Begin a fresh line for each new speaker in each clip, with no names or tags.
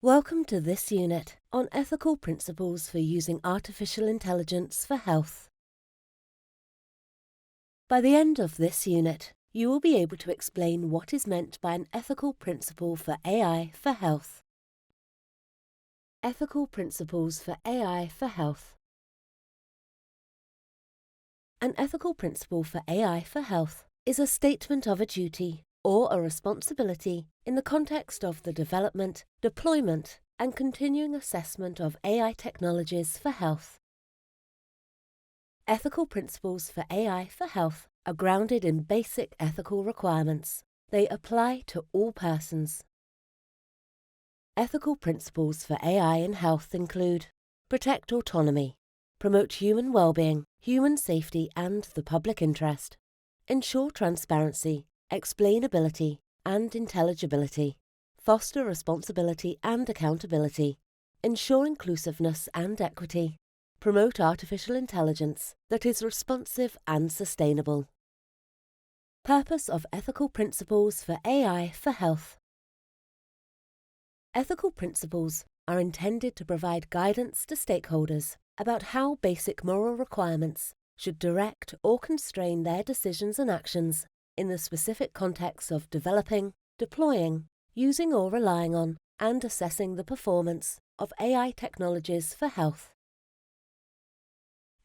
Welcome to this unit on ethical principles for using artificial intelligence for health. By the end of this unit, you will be able to explain what is meant by an ethical principle for AI for health. Ethical principles for AI for health. An ethical principle for AI for health is a statement of a duty or a responsibility in the context of the development, deployment, and continuing assessment of AI technologies for health. Ethical principles for AI for health are grounded in basic ethical requirements. They apply to all persons. Ethical principles for AI in health include protect autonomy, promote human well-being, human safety and the public interest, ensure transparency, explainability and intelligibility, foster responsibility and accountability, ensure inclusiveness and equity, promote artificial intelligence that is responsive and sustainable. Purpose of ethical principles for AI for health. Ethical principles are intended to provide guidance to stakeholders about how basic moral requirements should direct or constrain their decisions and actions in the specific context of developing, deploying, using or relying on, and assessing the performance of AI technologies for health.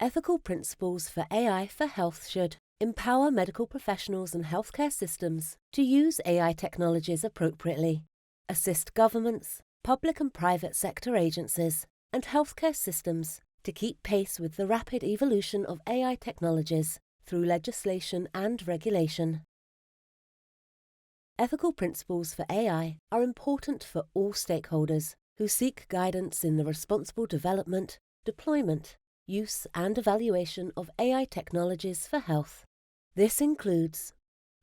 Ethical principles for AI for health should empower medical professionals and healthcare systems to use AI technologies appropriately, assist governments, public and private sector agencies, and healthcare systems to keep pace with the rapid evolution of AI technologies through legislation and regulation. Ethical principles for AI are important for all stakeholders who seek guidance in the responsible development, deployment, use and evaluation of AI technologies for health. This includes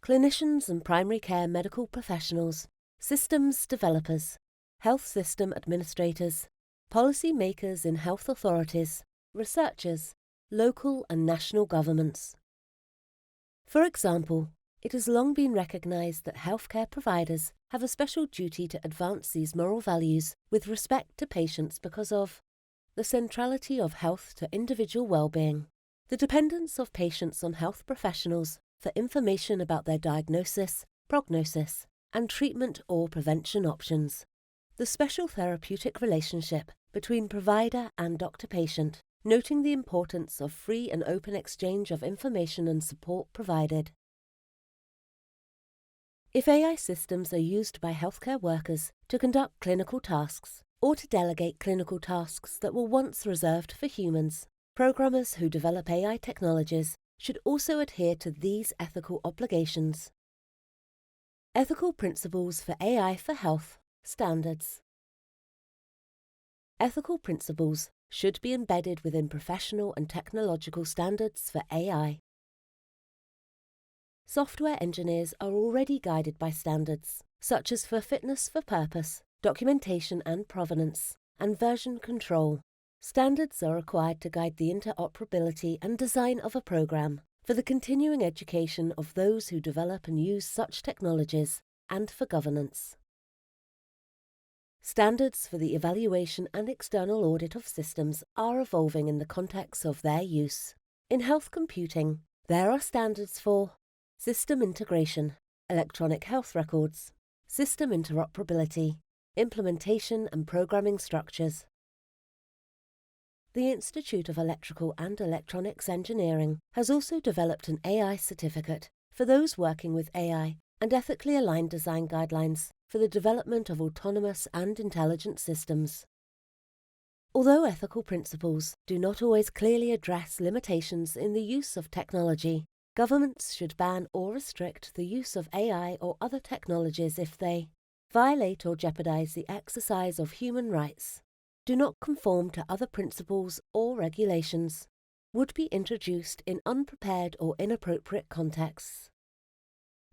clinicians and primary care medical professionals, systems developers, health system administrators, policy makers in health authorities, researchers, local and national governments. For example, it has long been recognized that healthcare providers have a special duty to advance these moral values with respect to patients because of the centrality of health to individual well-being, the dependence of patients on health professionals for information about their diagnosis, prognosis, and treatment or prevention options, the special therapeutic relationship between provider and doctor-patient, noting the importance of free and open exchange of information and support provided. If AI systems are used by healthcare workers to conduct clinical tasks or to delegate clinical tasks that were once reserved for humans, programmers who develop AI technologies should also adhere to these ethical obligations. Ethical principles for AI for health standards. Ethical principles should be embedded within professional and technological standards for AI. Software engineers are already guided by standards, such as for fitness for purpose, documentation and provenance, and version control. Standards are required to guide the interoperability and design of a program for the continuing education of those who develop and use such technologies, and for governance. Standards for the evaluation and external audit of systems are evolving in the context of their use. In health computing, there are standards for system integration, electronic health records, system interoperability, implementation and programming structures. The Institute of Electrical and Electronics Engineering has also developed an AI certificate for those working with AI and ethically aligned design guidelines for the development of autonomous and intelligent systems. Although ethical principles do not always clearly address limitations in the use of technology, governments should ban or restrict the use of AI or other technologies if they violate or jeopardize the exercise of human rights, do not conform to other principles or regulations, would be introduced in unprepared or inappropriate contexts.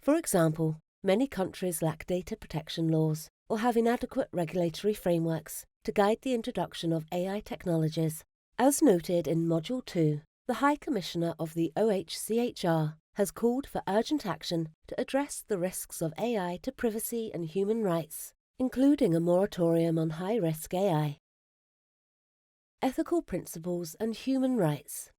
For example, many countries lack data protection laws or have inadequate regulatory frameworks to guide the introduction of AI technologies. As noted in Module 2, the High Commissioner of the OHCHR has called for urgent action to address the risks of AI to privacy and human rights including a moratorium on high-risk AI. Ethical principles and human rights.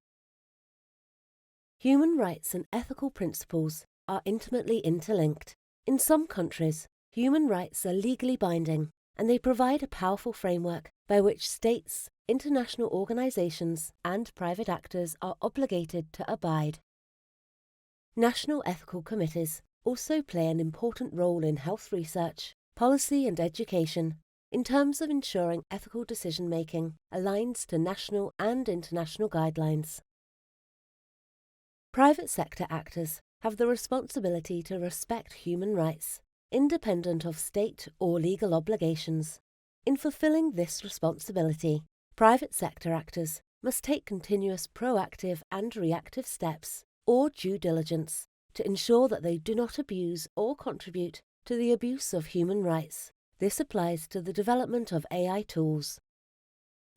Human rights and ethical principles are intimately interlinked. In some countries, human rights are legally binding, and they provide a powerful framework by which states, international organizations, and private actors are obligated to abide. National ethical committees also play an important role in health research, policy, and education in terms of ensuring ethical decision-making aligns to national and international guidelines. Private sector actors have the responsibility to respect human rights, independent of state or legal obligations. In fulfilling this responsibility, private sector actors must take continuous proactive and reactive steps or due diligence to ensure that they do not abuse or contribute to the abuse of human rights. This applies to the development of AI tools.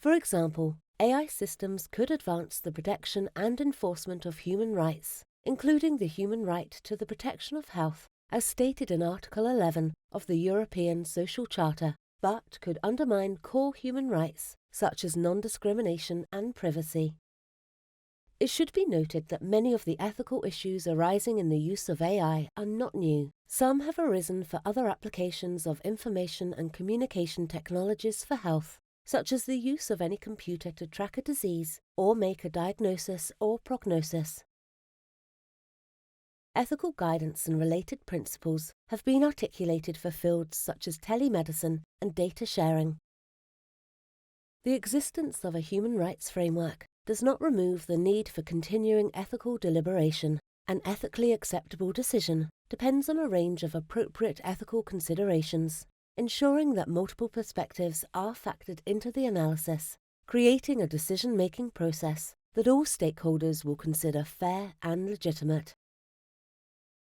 For example, AI systems could advance the protection and enforcement of human rights, including the human right to the protection of health, as stated in Article 11 of the European Social Charter, but could undermine core human rights such as non-discrimination and privacy. It should be noted that many of the ethical issues arising in the use of AI are not new. Some have arisen for other applications of information and communication technologies for health, such as the use of any computer to track a disease or make a diagnosis or prognosis. Ethical guidance and related principles have been articulated for fields such as telemedicine and data sharing. The existence of a human rights framework does not remove the need for continuing ethical deliberation. An ethically acceptable decision depends on a range of appropriate ethical considerations, ensuring that multiple perspectives are factored into the analysis, creating a decision-making process that all stakeholders will consider fair and legitimate.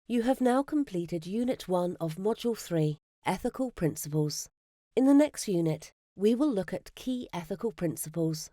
You have now completed Unit 1 of Module 3, Ethical Principles. In the next unit, we will look at key ethical principles.